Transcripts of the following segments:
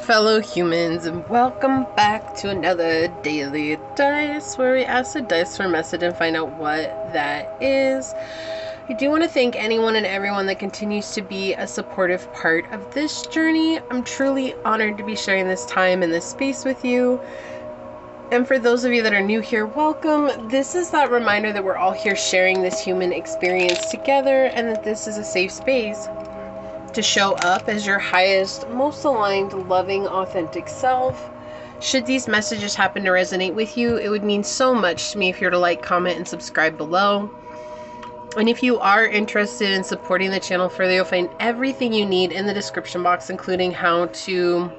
fellow humans, and welcome back to another daily dice where we ask the dice for a message and find out what that is. I do want to thank anyone and everyone that continues to be a supportive part of this journey. I'm truly honored to be sharing this time and this space with you. And for those of you that are new here, welcome. This is that reminder that we're all here sharing this human experience together, and that this is a safe space to show up as your highest, most aligned, loving, authentic self. Should these messages happen to resonate with you, it would mean so much to me if you're to like, comment, and subscribe below. And if you are interested in supporting the channel further, you'll find everything you need in the description box, including how to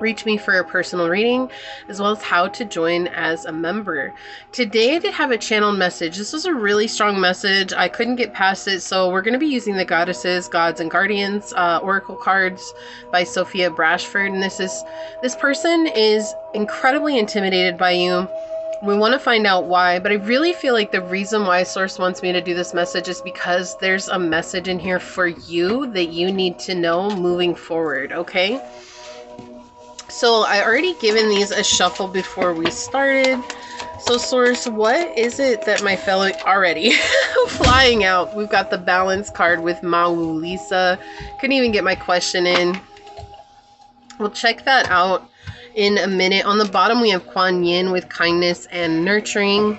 reach me for a personal reading, as well as how to join as a member. Today I did have a channeled message. This was a really strong message. I couldn't get past it, so we're going to be using the Goddesses, Gods, and Guardians Oracle cards by Sophia Brashford. And this person is incredibly intimidated by you. We want to find out why, but I really feel like the reason why Source wants me to do this message is because there's a message in here for you that you need to know moving forward, okay? So I already given these a shuffle before we started. So Source, what is it that my fellow already flying out? We've got the balance card with Mawu Lisa. Couldn't even get my question in. We'll check that out in a minute. On the bottom we have Kuan Yin with kindness and nurturing.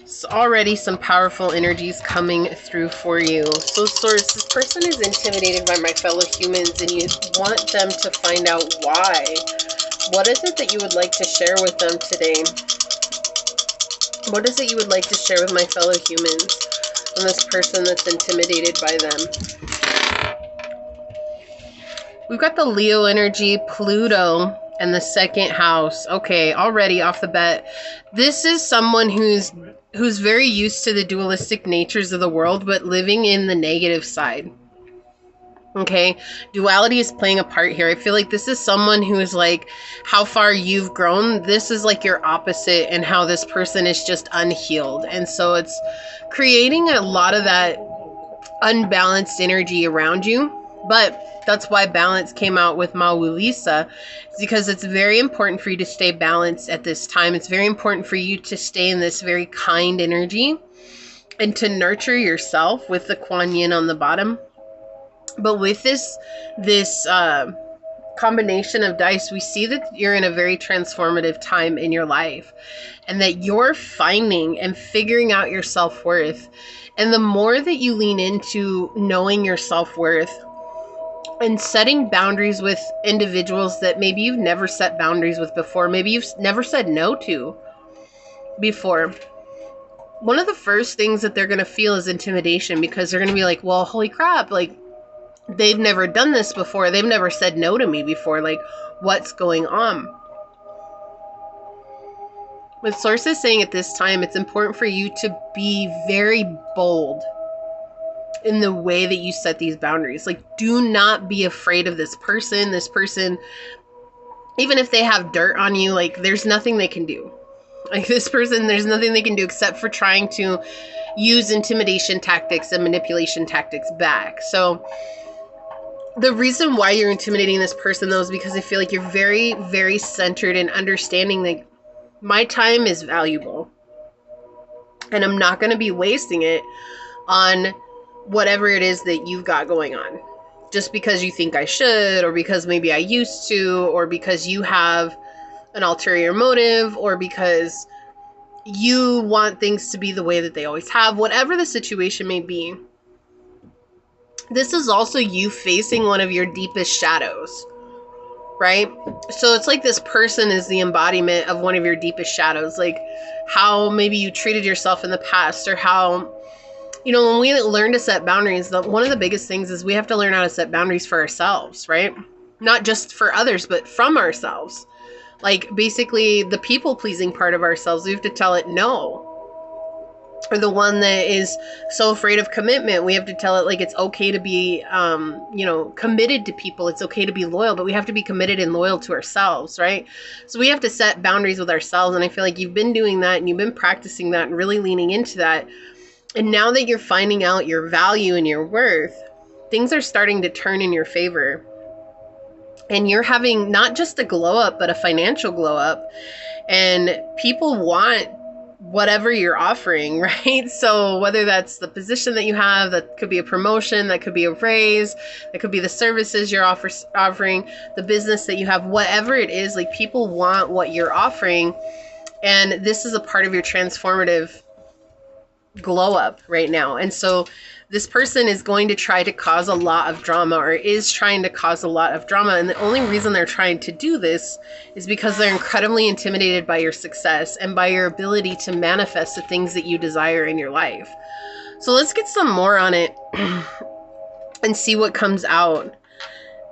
So already some powerful energies coming through for you. So Source, this person is intimidated by my fellow humans and you want them to find out why. What is it that you would like to share with them today? What is it you would like to share with my fellow humans and this person that's intimidated by them? We've got the Leo energy, Pluto, and the second house. Okay, already off the bat, this is someone who's very used to the dualistic natures of the world, but living in the negative side. Okay, duality is playing a part here. I feel like this is someone who is like how far you've grown. This is like your opposite, and how this person is just unhealed. And so it's creating a lot of that unbalanced energy around you. But that's why balance came out with Mawu Lisa, because it's very important for you to stay balanced at this time. It's very important for you to stay in this very kind energy and to nurture yourself with the Kuan Yin on the bottom. But with this combination of dice, we see that you're in a very transformative time in your life, and that you're finding and figuring out your self-worth. And the more that you lean into knowing your self-worth and setting boundaries with individuals that maybe you've never set boundaries with before, maybe you've never said no to before, one of the first things that they're going to feel is intimidation, because they're going to be like, well, holy crap, like, they've never done this before. They've never said no to me before. Like, what's going on? With Sources saying at this time, it's important for you to be very bold in the way that you set these boundaries. Like, do not be afraid of this person. This person, even if they have dirt on you, like, there's nothing they can do. Like, this person, there's nothing they can do except for trying to use intimidation tactics and manipulation tactics back. So the reason why you're intimidating this person, though, is because I feel like you're very, very centered in understanding that my time is valuable, and I'm not going to be wasting it on whatever it is that you've got going on, just because you think I should, or because maybe I used to, or because you have an ulterior motive, or because you want things to be the way that they always have. Whatever the situation may be, this is also you facing one of your deepest shadows, right? So it's like this person is the embodiment of one of your deepest shadows, like how maybe you treated yourself in the past, or how, you know, when we learn to set boundaries, one of the biggest things is we have to learn how to set boundaries for ourselves, right? Not just for others, but from ourselves. Like, basically the people-pleasing part of ourselves, we have to tell it no. Or the one that is so afraid of commitment, we have to tell it, like, it's okay to be, you know, committed to people. It's okay to be loyal, but we have to be committed and loyal to ourselves, right? So we have to set boundaries with ourselves. And I feel like you've been doing that, and you've been practicing that and really leaning into that. And now that you're finding out your value and your worth, things are starting to turn in your favor. And you're having not just a glow up, but a financial glow up. And people want whatever you're offering, right? So whether that's the position that you have, that could be a promotion, that could be a raise, that could be the services you're offering, the business that you have, whatever it is, like people want what you're offering. And this is a part of your transformative glow up right now. And so this person is going to try to cause a lot of drama, or is trying to cause a lot of drama. And the only reason they're trying to do this is because they're incredibly intimidated by your success and by your ability to manifest the things that you desire in your life. So let's get some more on it and see what comes out.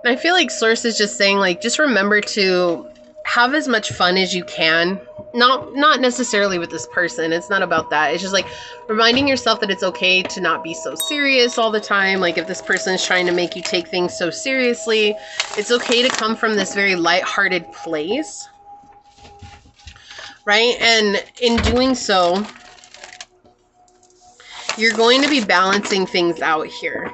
And I feel like Source is just saying, like, just remember to have as much fun as you can. Not necessarily with this person. It's not about that. It's just like reminding yourself that it's okay to not be so serious all the time. Like if this person is trying to make you take things so seriously, it's okay to come from this very lighthearted place, right? And in doing so, you're going to be balancing things out here.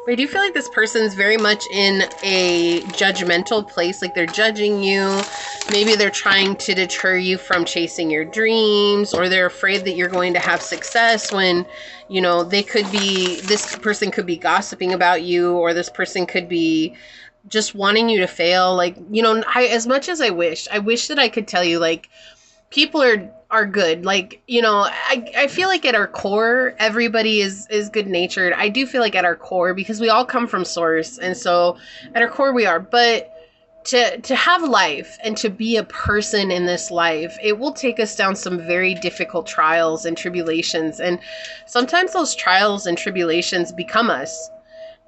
But I do feel like this person's very much in a judgmental place. Like they're judging you. Maybe they're trying to deter you from chasing your dreams, or they're afraid that you're going to have success when, you know, they could be, this person could be gossiping about you, or this person could be just wanting you to fail. Like, you know, as much as I wish that I could tell you, like, people are good. Like, you know, I feel like at our core, everybody is good natured. I do feel like at our core, because we all come from Source. And so at our core we are, but to have life and to be a person in this life, it will take us down some very difficult trials and tribulations. And sometimes those trials and tribulations become us.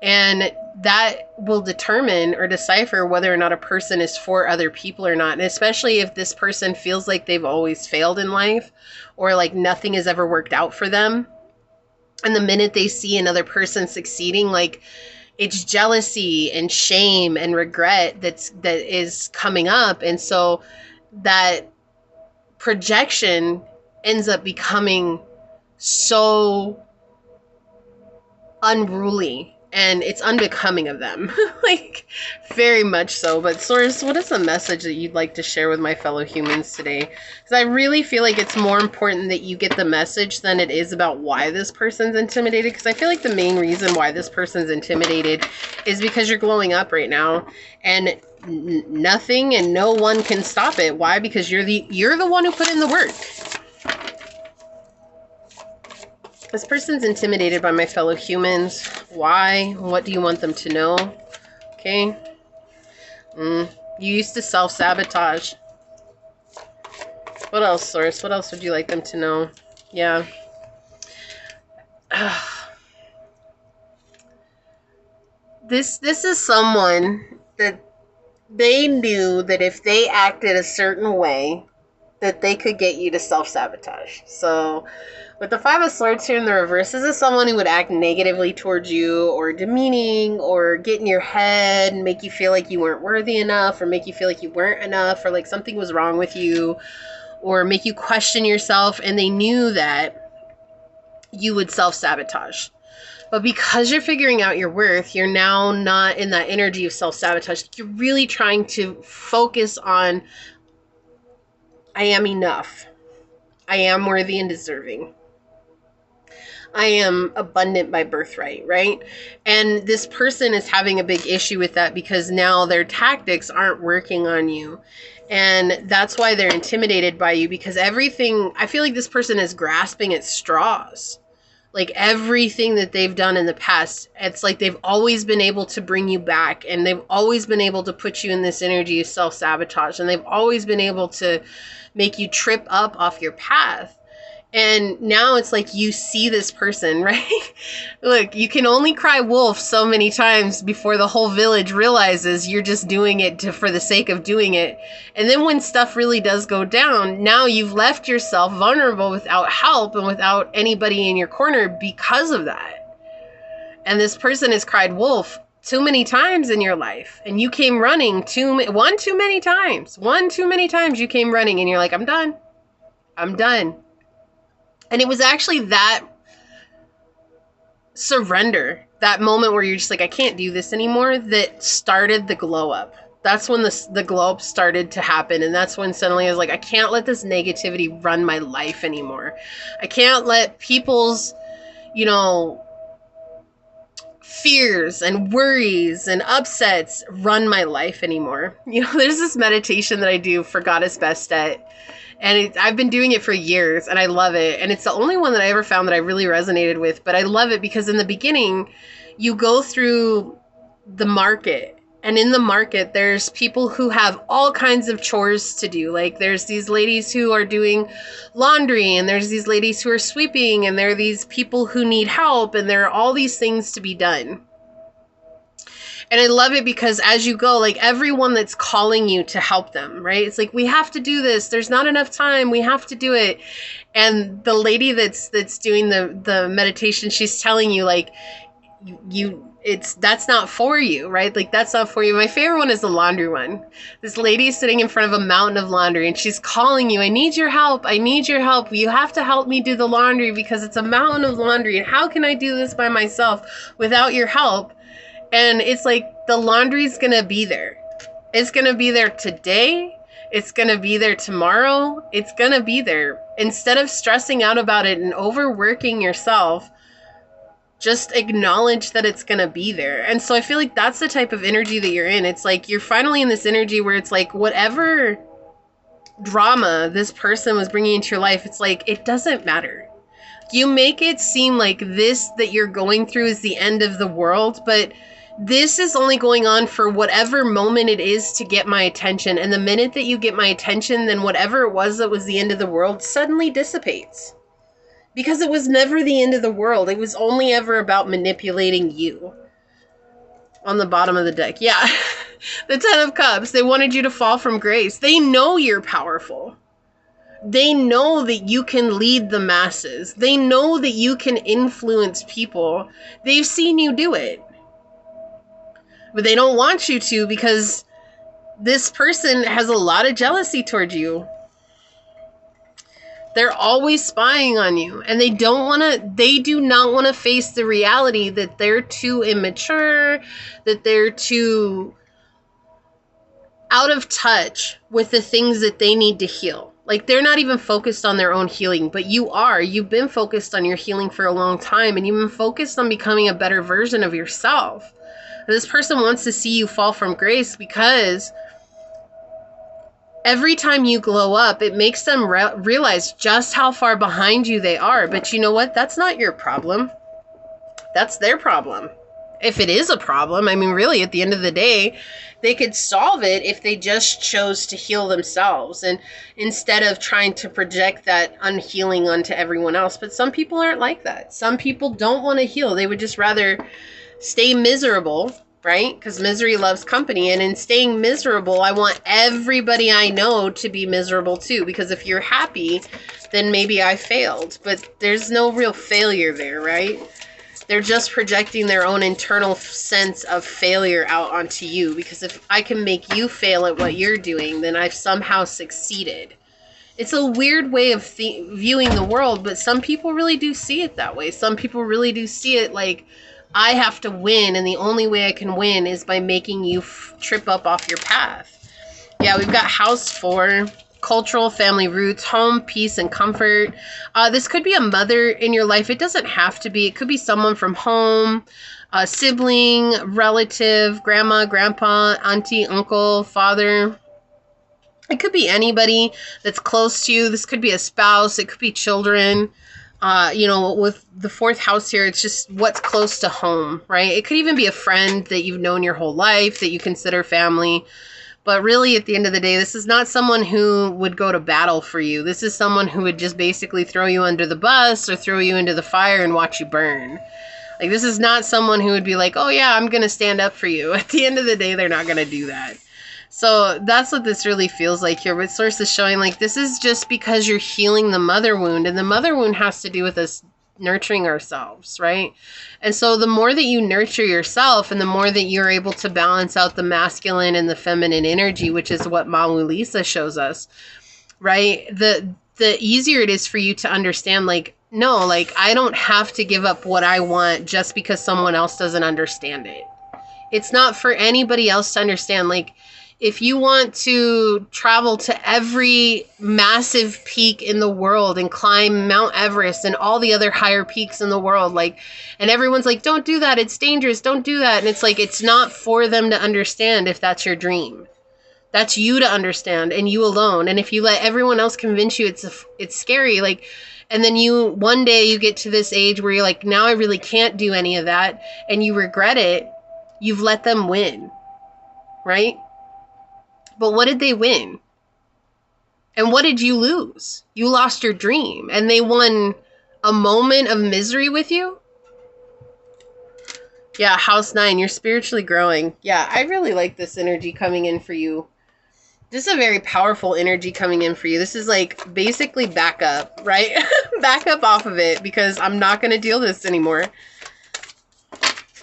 And that will determine or decipher whether or not a person is for other people or not. And especially if this person feels like they've always failed in life, or like nothing has ever worked out for them. And the minute they see another person succeeding, like it's jealousy and shame and regret that is coming up. And so that projection ends up becoming so unruly. And it's unbecoming of them, like very much so. But Source, what is the message that you'd like to share with my fellow humans today? Because I really feel like it's more important that you get the message than it is about why this person's intimidated. Because I feel like the main reason why this person's intimidated is because you're glowing up right now, and nothing and no one can stop it. Why? Because you're the one who put in the work. This person's intimidated by my fellow humans. Why? What do you want them to know? Okay. You used to self-sabotage. What else, Source? What else would you like them to know? Yeah. This is someone that they knew that if they acted a certain way, that they could get you to self-sabotage. So with the Five of Swords here in the reverse, this is someone who would act negatively towards you, or demeaning, or get in your head and make you feel like you weren't worthy enough, or make you feel like you weren't enough, or like something was wrong with you, or make you question yourself. And they knew that you would self-sabotage. But because you're figuring out your worth, you're now not in that energy of self-sabotage. You're really trying to focus on, I am enough. I am worthy and deserving. I am abundant by birthright, right? And this person is having a big issue with that, because now their tactics aren't working on you. And that's why they're intimidated by you, because everything, I feel like this person is grasping at straws. Like everything that they've done in the past, it's like they've always been able to bring you back, and they've always been able to put you in this energy of self-sabotage, and they've always been able to make you trip up off your path. And now it's like you see this person, right? Look, you can only cry wolf so many times before the whole village realizes you're just doing it for the sake of doing it. And then when stuff really does go down, now you've left yourself vulnerable without help and without anybody in your corner because of that. And this person has cried wolf too many times in your life, and you came running one too many times you came running, and you're like, I'm done. And it was actually that surrender, that moment where you're just like, I can't do this anymore, that started the glow up. That's when the glow up started to happen. And that's when suddenly I was like, I can't let this negativity run my life anymore. I can't let people's, fears and worries and upsets run my life anymore. There's this meditation that I do for Goddess Bastet, and I've been doing it for years, and I love it. And it's the only one that I ever found that I really resonated with. But I love it because in the beginning, you go through the market. And in the market, there's people who have all kinds of chores to do. Like, there's these ladies who are doing laundry, and there's these ladies who are sweeping, and there are these people who need help, and there are all these things to be done. And I love it because as you go, like, everyone that's calling you to help them, right? It's like, we have to do this. There's not enough time. We have to do it. And the lady that's doing the meditation, she's telling you, like, that's not for you, right? Like, that's not for you. My favorite one is the laundry one. This lady is sitting in front of a mountain of laundry, and she's calling you, I need your help. I need your help. You have to help me do the laundry because it's a mountain of laundry. And how can I do this by myself without your help? And it's like, the laundry's going to be there. It's going to be there today. It's going to be there tomorrow. It's going to be there. Instead of stressing out about it and overworking yourself, just acknowledge that it's going to be there. And so I feel like that's the type of energy that you're in. It's like you're finally in this energy where it's like whatever drama this person was bringing into your life, it's like it doesn't matter. You make it seem like this that you're going through is the end of the world, but this is only going on for whatever moment it is to get my attention. And the minute that you get my attention, then whatever it was that was the end of the world suddenly dissipates. Because it was never the end of the world. It was only ever about manipulating you. On the bottom of the deck. Yeah. The Ten of Cups. They wanted you to fall from grace. They know you're powerful. They know that you can lead the masses. They know that you can influence people. They've seen you do it. But they don't want you to because this person has a lot of jealousy towards you. They're always spying on you, and they do not want to face the reality that they're too immature, that they're too out of touch with the things that they need to heal. Like, they're not even focused on their own healing, but you are. You've been focused on your healing for a long time, and you've been focused on becoming a better version of yourself. This person wants to see you fall from grace because every time you glow up, it makes them realize just how far behind you they are. But you know what? That's not your problem. That's their problem. If it is a problem, I mean, really, at the end of the day, they could solve it if they just chose to heal themselves and instead of trying to project that unhealing onto everyone else. But some people aren't like that. Some people don't want to heal. They would just rather stay miserable, right? Because misery loves company. And in staying miserable, I want everybody I know to be miserable too. Because if you're happy, then maybe I failed. But there's no real failure there, right? They're just projecting their own internal sense of failure out onto you. Because if I can make you fail at what you're doing, then I've somehow succeeded. It's a weird way of viewing the world, but some people really do see it that way. Some people really do see it like, I have to win, and the only way I can win is by making you trip up off your path. Yeah, we've got house 4, cultural, family roots, home, peace, and comfort. This could be a mother in your life. It doesn't have to be. It could be someone from home, a sibling, relative, grandma, grandpa, auntie, uncle, father. It could be anybody that's close to you. This could be a spouse. It could be children. With the 4th house here, it's just what's close to home, right? It could even be a friend that you've known your whole life that you consider family. But really, at the end of the day, this is not someone who would go to battle for you. This is someone who would just basically throw you under the bus or throw you into the fire and watch you burn. Like, this is not someone who would be like, oh yeah, I'm going to stand up for you. At the end of the day, they're not going to do that. So that's what this really feels like here. But Source is showing, like, this is just because you're healing the mother wound. And the mother wound has to do with us nurturing ourselves, right? And so the more that you nurture yourself and the more that you're able to balance out the masculine and the feminine energy, which is what Mamu Lisa shows us, right? The easier it is for you to understand, like, no, like, I don't have to give up what I want just because someone else doesn't understand it. It's not for anybody else to understand. Like, if you want to travel to every massive peak in the world and climb Mount Everest and all the other higher peaks in the world, like, and everyone's like, don't do that, it's dangerous, don't do that. And it's like, it's not for them to understand if that's your dream. That's you to understand, and you alone. And if you let everyone else convince you it's scary, like, and then you, one day you get to this age where you're like, now I really can't do any of that, and you regret it, you've let them win, right? But what did they win? And what did you lose? You lost your dream, and they won a moment of misery with you? Yeah, house 9, you're spiritually growing. Yeah, I really like this energy coming in for you. This is a very powerful energy coming in for you. This is like basically backup, right? Back up off of it, because I'm not going to deal this anymore.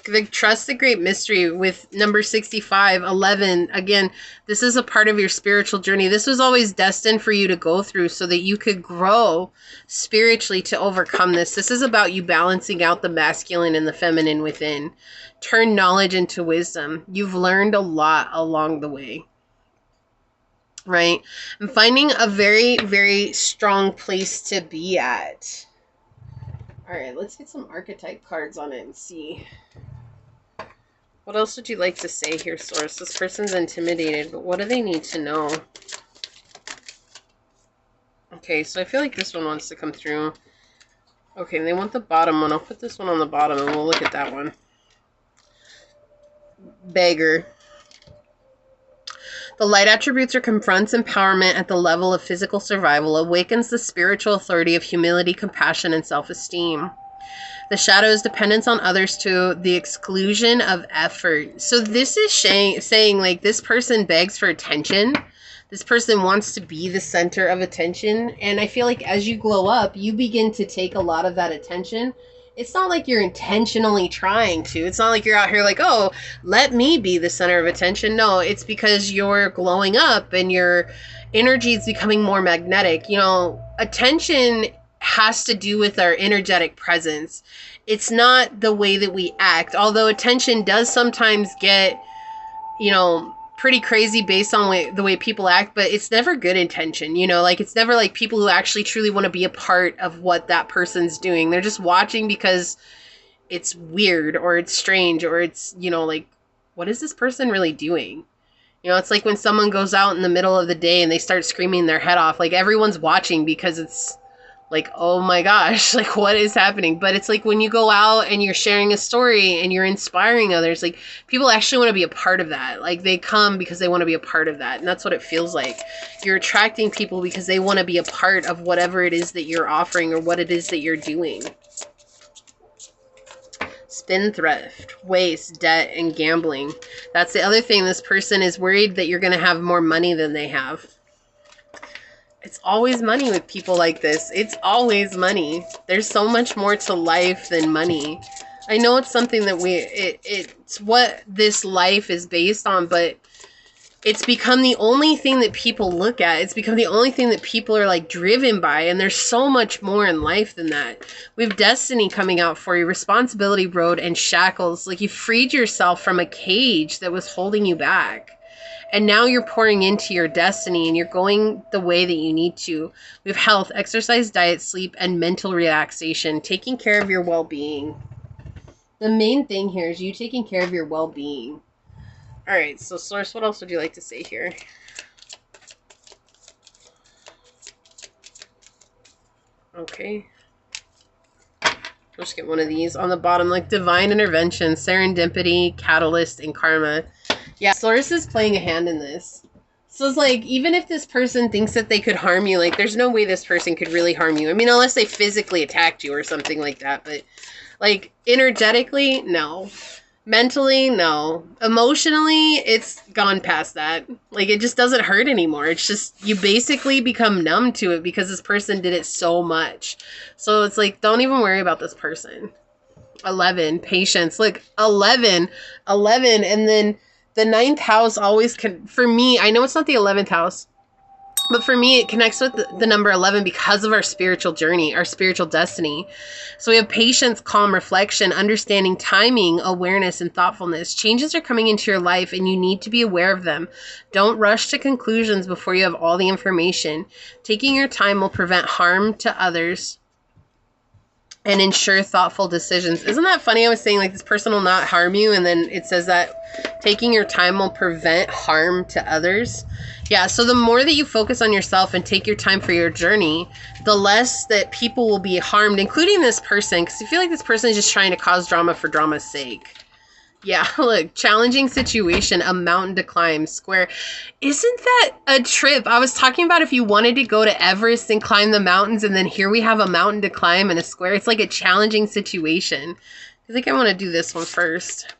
The trust the great mystery with number 65, 11. Again, this is a part of your spiritual journey. This was always destined for you to go through so that you could grow spiritually to overcome this. This is about you balancing out the masculine and the feminine within. Turn knowledge into wisdom. You've learned a lot along the way, right? And finding a very, very strong place to be at. All right, let's get some archetype cards on it and see. What else would you like to say here, Source? This person's intimidated, but what do they need to know? Okay, so I feel like this one wants to come through. Okay, they want the bottom one. I'll put this one on the bottom and we'll look at that one. Beggar. The light attributes are confronts empowerment at the level of physical survival, awakens the spiritual authority of humility, compassion, and self-esteem. The shadow is dependence on others to the exclusion of effort. So this is saying like this person begs for attention. This person wants to be the center of attention. And I feel like as you glow up, you begin to take a lot of that attention. It's not like you're intentionally trying to. It's not like you're out here like, oh, let me be the center of attention. No, it's because you're glowing up and your energy is becoming more magnetic. You know, attention has to do with our energetic presence. It's not the way that we act. Although attention does sometimes get, you know, pretty crazy based on the way people act, but it's never good intention, you know, like it's never like people who actually truly want to be a part of what that person's doing. They're just watching because it's weird or it's strange or it's, you know, like, what is this person really doing? You know, it's like when someone goes out in the middle of the day and they start screaming their head off, like everyone's watching because it's like, oh my gosh, like what is happening? But it's like when you go out and you're sharing a story and you're inspiring others, like people actually want to be a part of that. Like they come because they want to be a part of that. And that's what it feels like. You're attracting people because they want to be a part of whatever it is that you're offering or what it is that you're doing. Spendthrift, waste, debt, and gambling. That's the other thing. This person is worried that you're going to have more money than they have. It's always money with people like this. It's always money. There's so much more to life than money. I know it's something that it's what this life is based on, but it's become the only thing that people look at. It's become the only thing that people are like driven by. And there's so much more in life than that. We have destiny coming out for you, responsibility road, and shackles. Like you freed yourself from a cage that was holding you back. And now you're pouring into your destiny and you're going the way that you need to. We have health, exercise, diet, sleep, and mental relaxation. Taking care of your well-being. The main thing here is you taking care of your well-being. All right, so Source, what else would you like to say here? Okay. Let's get one of these on the bottom, like divine intervention, serendipity, catalyst, and karma. Yeah, Source is playing a hand in this. So it's like, even if this person thinks that they could harm you, like there's no way this person could really harm you. I mean, unless they physically attacked you or something like that. But like energetically, no. Mentally, no. Emotionally, it's gone past that. Like it just doesn't hurt anymore. It's just, you basically become numb to it because this person did it so much. So it's like, don't even worry about this person. 11, patience. Look, 11, and then the 9th house always can, for me, I know it's not the 11th house, But for me, it connects with the number 11 because of our spiritual journey, our spiritual destiny. So we have patience, calm, reflection, understanding, timing, awareness, and thoughtfulness. Changes are coming into your life and you need to be aware of them. Don't rush to conclusions before you have all the information. Taking your time will prevent harm to others and ensure thoughtful decisions. Isn't that funny? I was saying, like, this person will not harm you, and then it says that taking your time will prevent harm to others. Yeah, so the more that you focus on yourself and take your time for your journey, the less that people will be harmed, including this person, because I feel like this person is just trying to cause drama for drama's sake. Yeah, look, challenging situation, a mountain to climb, square. Isn't that a trip? I was talking about if you wanted to go to Everest and climb the mountains, and then here we have a mountain to climb and a square. It's like a challenging situation. I think I want to do this one first.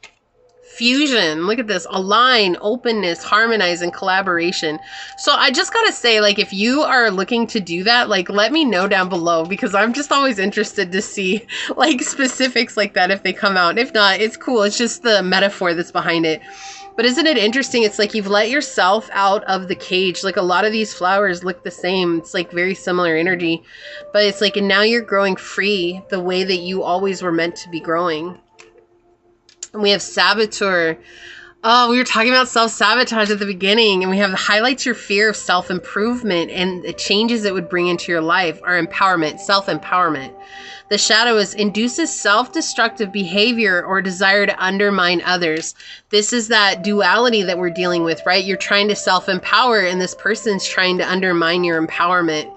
Fusion, look at this, align, openness, harmonize, and collaboration. So I just gotta say, like, if you are looking to do that, like, let me know down below, because I'm just always interested to see, like, specifics like that if they come out. If not, it's cool. It's just the metaphor that's behind it. But isn't it interesting? It's like you've let yourself out of the cage. Like, a lot of these flowers look the same. It's like very similar energy, but it's like, and now you're growing free the way that you always were meant to be growing. And we have saboteur. Oh, we were talking about self-sabotage at the beginning, and we have highlights your fear of self-improvement and the changes it would bring into your life, or empowerment, self-empowerment. The shadow is induces self-destructive behavior or desire to undermine others. This is that duality that we're dealing with, right? You're trying to self-empower, and this person's trying to undermine your empowerment.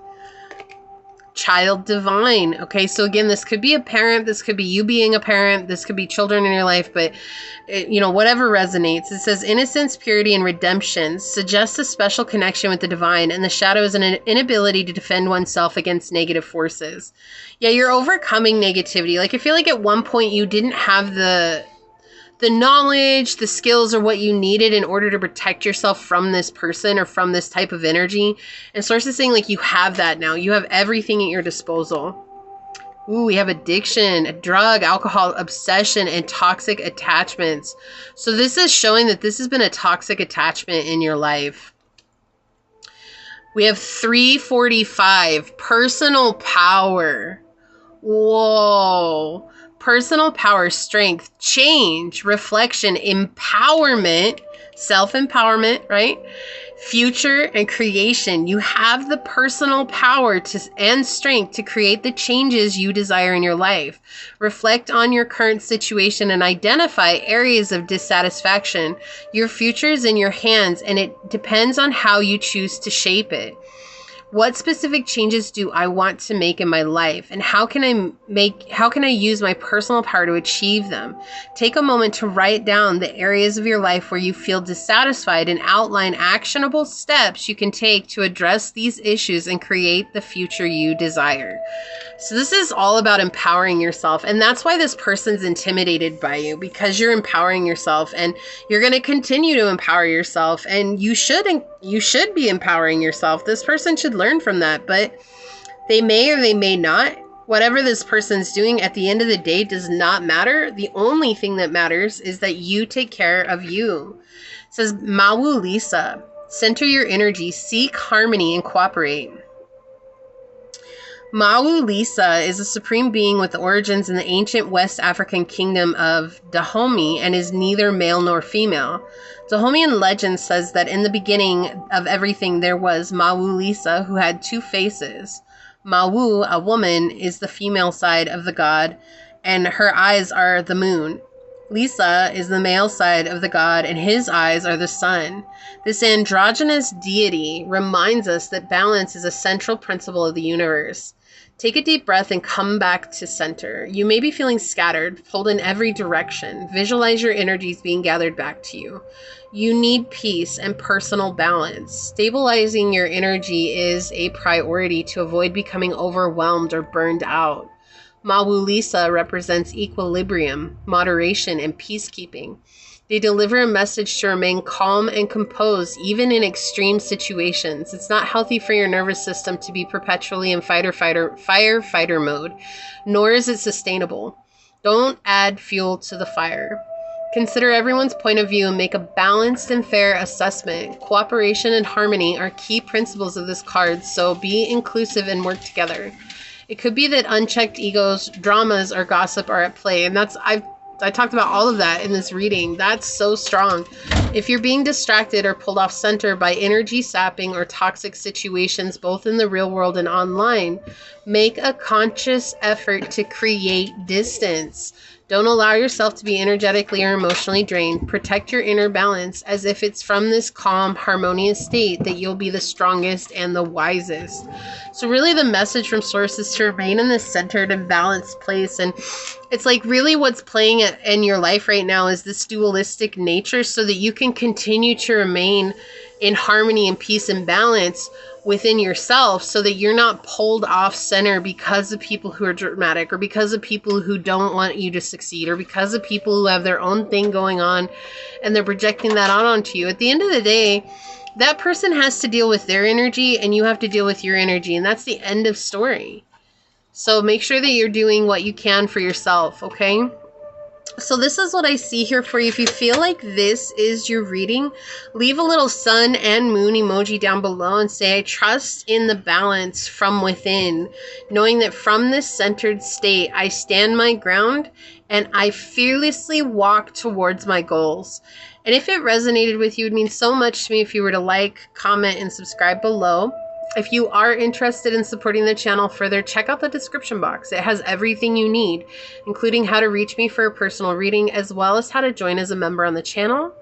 Child divine. Okay, so again, this could be a parent, this could be you being a parent, this could be children in your life, but you know, whatever resonates. It says innocence, purity, and redemption suggests a special connection with the divine, and the shadow is an inability to defend oneself against negative forces. Yeah, you're overcoming negativity. Like, I feel like at one point you didn't have the knowledge, the skills, or what you needed in order to protect yourself from this person or from this type of energy. And Source is saying, like, you have that now. You have everything at your disposal. Ooh, we have addiction, drug, alcohol, obsession, and toxic attachments. So this is showing that this has been a toxic attachment in your life. We have 345, personal power. Whoa. Personal power, strength, change, reflection, empowerment, self-empowerment, right? Future and creation. You have the personal power and strength to create the changes you desire in your life. Reflect on your current situation and identify areas of dissatisfaction. Your future is in your hands, and it depends on how you choose to shape it. What specific changes do I want to make in my life, and how can I use my personal power to achieve them? Take a moment to write down the areas of your life where you feel dissatisfied and outline actionable steps you can take to address these issues and create the future you desire. So this is all about empowering yourself, and that's why this person's intimidated by you, because you're empowering yourself, and you're going to continue to empower yourself, and you should be empowering yourself. This person should learn from that, but they may or they may not. Whatever this person's doing at the end of the day does not matter. The only thing that matters is that you take care of you. It says, Mawu Lisa, center your energy, seek harmony, and cooperate. Mawu Lisa is a supreme being with origins in the ancient West African kingdom of Dahomey and is neither male nor female. Dahomean legend says that in the beginning of everything there was Mawu Lisa, who had two faces. Mawu, a woman, is the female side of the god, and her eyes are the moon. Lisa is the male side of the god, and his eyes are the sun. This androgynous deity reminds us that balance is a central principle of the universe. Take a deep breath and come back to center. You may be feeling scattered, pulled in every direction. Visualize your energies being gathered back to you. You need peace and personal balance. Stabilizing your energy is a priority to avoid becoming overwhelmed or burned out. Mawu Lisa represents equilibrium, moderation, and peacekeeping. They deliver a message to remain calm and composed, even in extreme situations. It's not healthy for your nervous system to be perpetually in firefighter mode, nor is it sustainable. Don't add fuel to the fire. Consider everyone's point of view and make a balanced and fair assessment. Cooperation and harmony are key principles of this card, so be inclusive and work together. It could be that unchecked egos, dramas, or gossip are at play, and I talked about all of that in this reading. That's so strong. If you're being distracted or pulled off center by energy sapping or toxic situations, both in the real world and online, make a conscious effort to create distance. Don't allow yourself to be energetically or emotionally drained. Protect your inner balance, as if it's from this calm, harmonious state that you'll be the strongest and the wisest. So really the message from Source is to remain in this centered and balanced place. And it's like really what's playing in your life right now is this dualistic nature, so that you can continue to remain in harmony and peace and balance within yourself, so that you're not pulled off center because of people who are dramatic, or because of people who don't want you to succeed, or because of people who have their own thing going on and they're projecting that out onto you. At the end of the day, that person has to deal with their energy and you have to deal with your energy, and that's the end of story. So make sure that you're doing what you can for yourself, okay? So this is what I see here for you. If you feel like this is your reading, leave a little sun and moon emoji down below and say, I trust in the balance from within, knowing that from this centered state, I stand my ground and I fearlessly walk towards my goals. And if it resonated with you, it would mean so much to me if you were to like, comment, and subscribe below. If you are interested in supporting the channel further, check out the description box. It has everything you need, including how to reach me for a personal reading, as well as how to join as a member on the channel.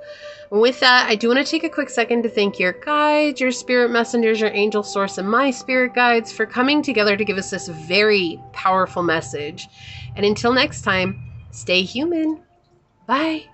With that, I do want to take a quick second to thank your guides, your spirit messengers, your angel source, and my spirit guides for coming together to give us this very powerful message. And until next time, stay human. Bye.